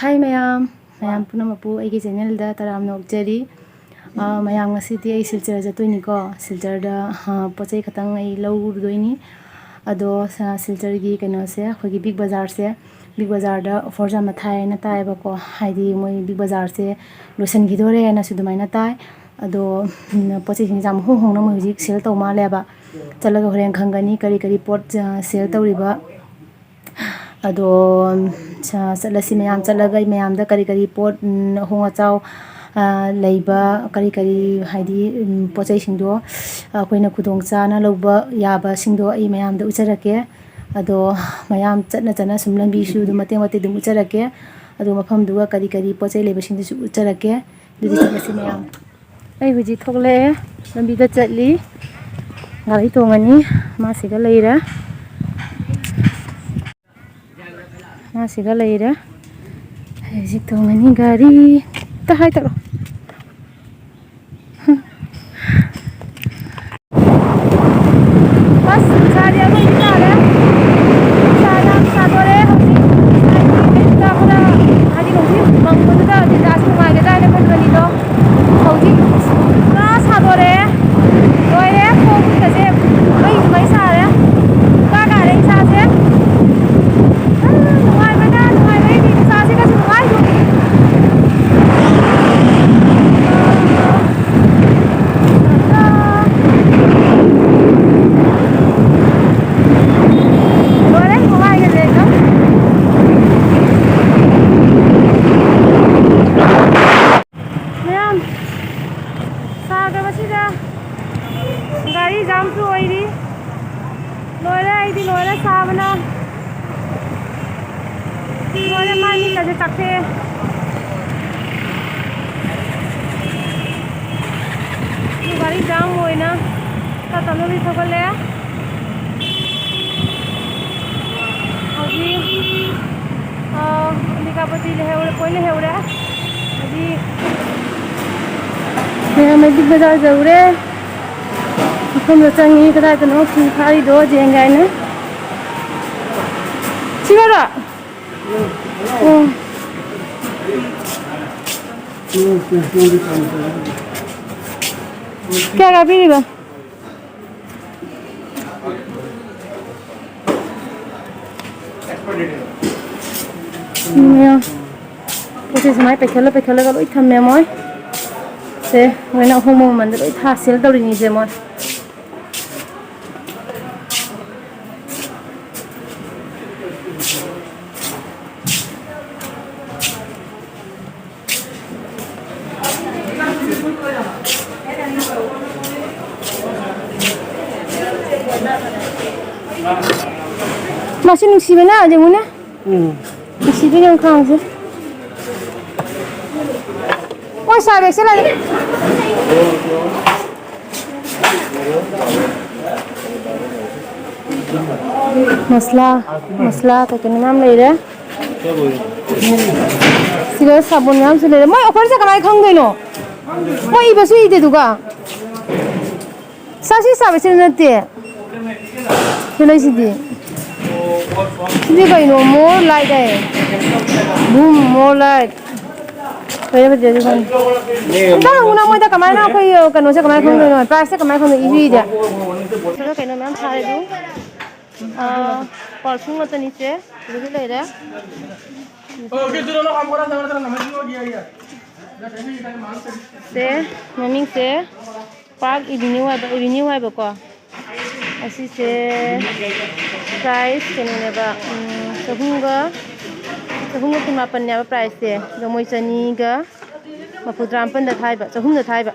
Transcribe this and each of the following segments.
Hi mayam punamapu aigi channel da taramna ukjari mayam ngasidi ai silchar jatoini ko silchar da pochai khatang ai laudoini ado silchar gi kaino se khogi big bazar da offer jam thai na tai ba ko haidi moi big bazar se lotion gi dore na sudumai na tai ado pochai sing jam hong na moi hujik sale to ma le ba chalaga horen khangani kari pot sale tawriba ado salasi mayam chalaga mayam da kari pot honga chaw leiba kari haidi pochai singdo koina khudong cha na loba yaba singdo ai mayam da ucharake ado mayam chana sumlambi su du mate dum ucharake ado mafam duga kari pochai leiba singdu su ucharake dudi salasi mayam ai huji thokle lambi da chatli gari tongani masiga leira masiga leira huji tongani gari ta hai taro bas sari alo itare sara sadore hoji ta pura hadi hoji mangbodu da disaster ma ge da ne khadani do hoji pura sadore loire khong ka je mai sare ka re sa se nuai bana nuai re ni sa se ka nuai do gari jam su oiri loira sabana loira mani kaje takhe gari jam hoina ta talo bi thogale hoji likapati leheure koile heure hoji मैं big बाजार जाऊरे हम चंगी कदा तनो खारी दो जेंगाय ने चिबारा क्या का पीबा मैं कुछ समय पे खेलो का लोई थमे मोय से वैना होमो मंदिर लोई था सेल दौरिनी जे मोय masih nungsibeuna aja muna nungsibeuna yang khang sih oh sabe sila masla kayak nam leire sila sabun nam sila leire moi offer sa kamai khang doino moi ibasu ide duga sasi sabe sila nate sila sidi sidi kaino more light hai boom more light kaya ba jadi kan ta una moi da kamai na koi kano se kamai khong doino price se kamai khong isu ide sila kaino nam thare du perfume तो नीचे रुक ले रे okay चलो ना काम करा जरा नमक हो गया यार से मम्मी से पार्क इवनिंग है बको ऐसी से प्राइस केने बा सहूंगा तुमा पन्ने बा प्राइस से गमोय चनी गा मफुद्राम पन दा थाई बा सहूं दा थाई बा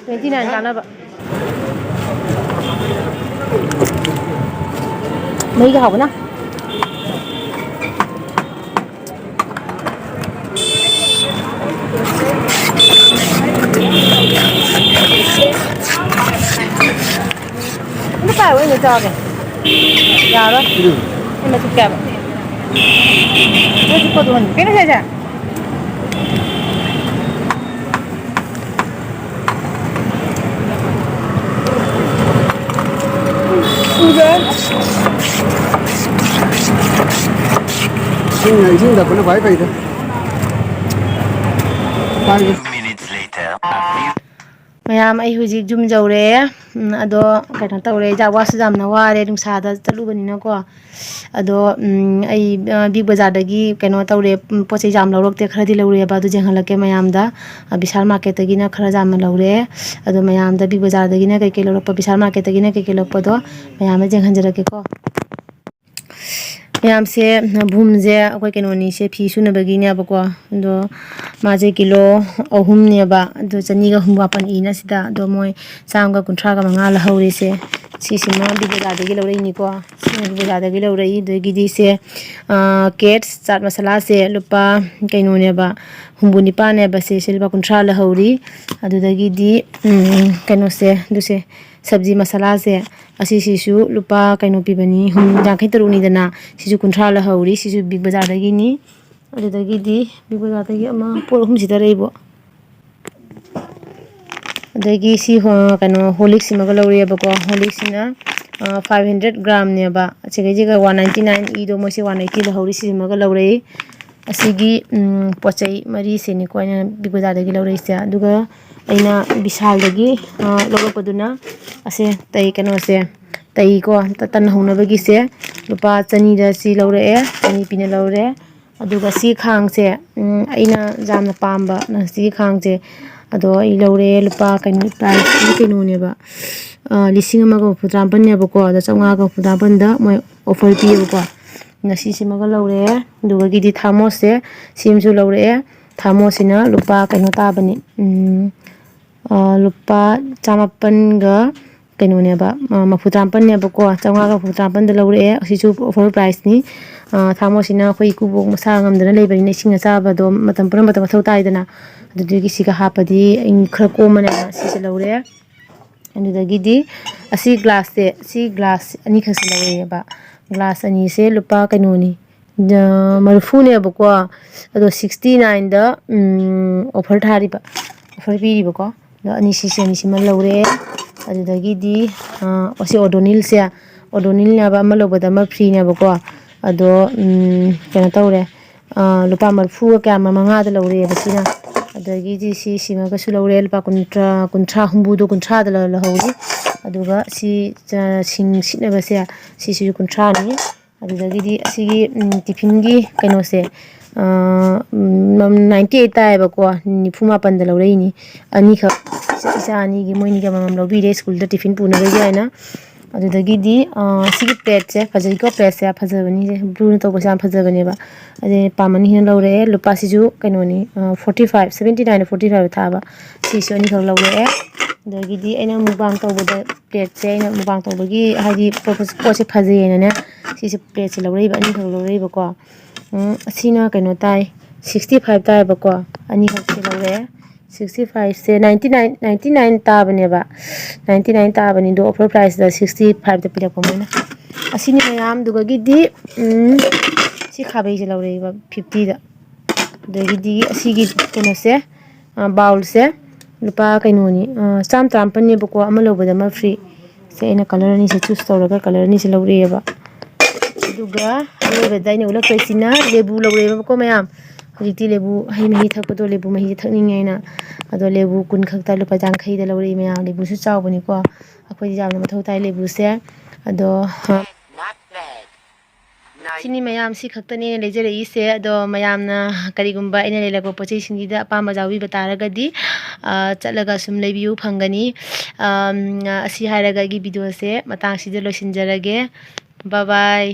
29 काना बा mấy cái hộp nữa nó phải với người cho kìa già đó nhưng mà chụp kẹp nó chụp cô tụi mình cái nó thế chả Ising da kuna bai bai da. mayam ai hujik jum jawre ado kaina tawre jawa su jamna ware nungsa da chalubani ko ado ai big bazar dagi kaino tawre pochai jam lawrokte kharadi lawre ba du jenghalake mayam da Vishal market dagi na khara jam lawre ado mayam da big bazar dagi na kai kai lawrok Vishal market dagi na kai kai lawrok do mayam da jenghanjarake ko mayam se bhum je akoi kainoni se phi suna bagi ne ba ko do maje kilo ahum ne ba do chani ga hum wapan ina sida do moi samga kunthra ga manga la hawri se si sima bigada dagi lawrei ni ko bigada dagi lawrei do gidi se cats chaat masala se lupa kainoni ba humbuni pa ne ba se silba kunthra la hawri adu dagi di kaino se du se sabji masala se asi sisu lupa kaino pibani hum jangkai teruni dana sisu kunthra la hawri sisu big bazar dagi ni adu dagi di big bazar dagi ama por hum sida reibo dagi si kaino holik simaga lawri ba ko holik sina 500 gram ne ba chege jega 199 e do mo se 180 la hawri simaga lawri asigi pochai mari se ni ko ina big bazar dagi lawri se aduga aina Vishal dagi lawropaduna ase tai kano se tai ko tan hona bagi se lupa chani da si lawre chani pina lawre aduga si khang se aina jamna pamba na si khang se ado I lawre lupa kaino price kaino ne ba lising ama ko putrampan ne ba ko da changa ko putrampan da moi offer pi ba ko na si simaga lawre duga gidi thamos se simju lawre thamos ina lupa kaino ta bani lupa chamapan ga kaino ne ba mafutrampan ne ba ko changa ga putrampan da lawre sisu offer price ni thamos ina khoi kubok masa ngamdana leibani ne singa chaba do matam pura matam thau tai dana adugi siga hapadi in khra ko mane si se lawre anu dagi di asi glass se si glass ani khasi lawre ba glass ani se lupa kaino ni marfu ne ba ko ado 69 da offer thari ba offer pi ba ko do ani si se ni sima lawre adu dagi di osi odonil se odonil ne ba ma lobada ma free ne ba ko ado kana tawre lupa marfu ka ma manga da lawre ba sina adagi di si sima ga su lawre lupa kuntra humbu do kuntra da la hawri aduga si sing sitna ba se si su kuntra ni adagi di asigi tiffin gi kaino se 98 ta ba ko ni phuma pan da lawre ni ani kha isa ani gi moini ga mamam lobi re school da tiffin puna ga yaina adagi di sigi plate se phajai ko plate se phajabani se blue to ba sam phajabani ba ade pamani hin lawre lupa siju kaino ni 45 79 45 tha ba si so ni khak lawre adagi di aina mubang to ba plate se aina mubang to bagi haidi po se phajai na ne si se plate se lawre ba ani khak lawre ba ko asina kaino tai 65 tai ba ko ani khak se lawre 65 se 99 ta bane ba 99 ta bani do offer price da 65 da pila ko mona asini mayam duga gidi si khabai se lawre ba 50 da dagi asigi kono se bowl se lupa kaino ni cham trampan ne ba ko ama lobada ma free se ina color ni se choose tawraga color ni se lawre ba duga lebe daina ulak pesina lebu lawre ba ko mayam hojiti lebu hai mahi thakdo lebu mahi thakningai na ado lebu kun khakta lupa jangkhai da lawre mayam lebu su chawbani ko akhoi jamna mathau tai lebu se ado sini mayam si khaktani lejere ise ado mayam na karigumba ina lelako pochei singida apamba jawi bataragadi chatlaga sum lebiu phangani asi hairaga gi video se matang sida losinjarage bye bye